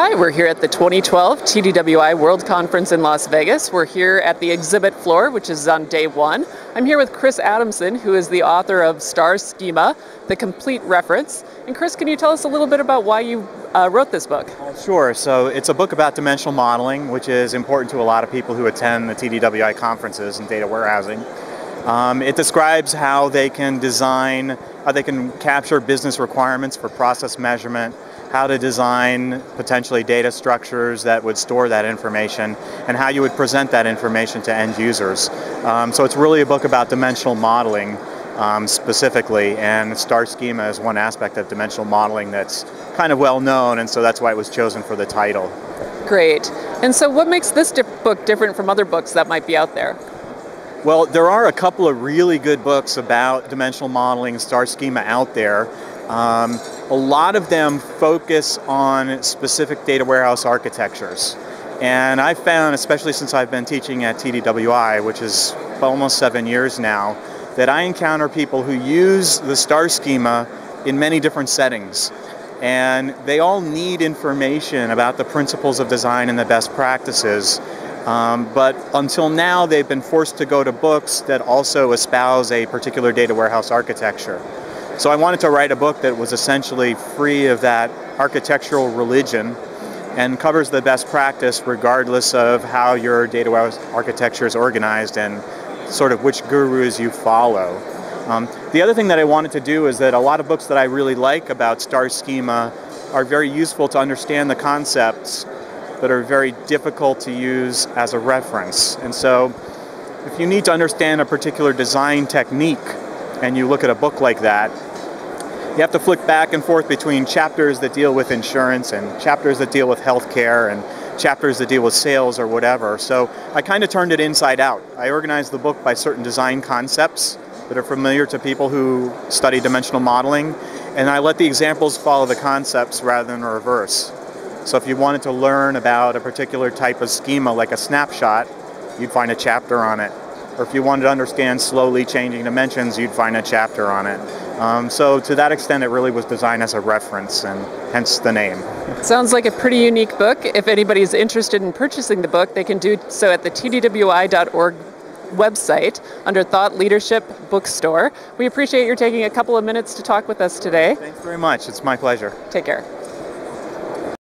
Hi, we're here at the 2012 TDWI World Conference in Las Vegas. We're here at the exhibit floor, which is on day one. I'm here with Chris Adamson, who is the author of Star Schema, the complete reference. And Chris, can you tell us a little bit about why you wrote this book? Sure. So it's a book about dimensional modeling, which is important to a lot of people who attend the TDWI conferences and data warehousing. It describes how they can design, how they can capture business requirements for process measurement, how to design potentially data structures that would store that information, and how you would present that information to end users. So it's really a book about dimensional modeling specifically, and Star Schema is one aspect of dimensional modeling that's kind of well known, and so that's why it was chosen for the title. Great. And so what makes this book different from other books that might be out there? Well, there are a couple of really good books about dimensional modeling and Star Schema out there. A lot of them focus on specific data warehouse architectures. And I've found, especially since I've been teaching at TDWI, which is almost 7 years now, that I encounter people who use the Star Schema in many different settings. And they all need information about the principles of design and the best practices. But until now, they've been forced to go to books that also espouse a particular data warehouse architecture. So I wanted to write a book that was essentially free of that architectural religion and covers the best practice regardless of how your data warehouse architecture is organized and sort of which gurus you follow. The other thing that I wanted to do is that a lot of books that I really like about Star Schema are very useful to understand the concepts that are very difficult to use as a reference. And so if you need to understand a particular design technique and you look at a book like that, you have to flick back and forth between chapters that deal with insurance and chapters that deal with healthcare and chapters that deal with sales or whatever. So I kind of turned it inside out. I organized the book by certain design concepts that are familiar to people who study dimensional modeling, and I let the examples follow the concepts rather than reverse. So if you wanted to learn about a particular type of schema like a snapshot, you'd find a chapter on it. Or if you wanted to understand slowly changing dimensions, you'd find a chapter on it. So to that extent, it really was designed as a reference, and hence the name. Sounds like a pretty unique book. If anybody's interested in purchasing the book, they can do so at the TDWI.org website under Thought Leadership Bookstore. We appreciate your taking a couple of minutes to talk with us today. Thanks very much. It's my pleasure. Take care.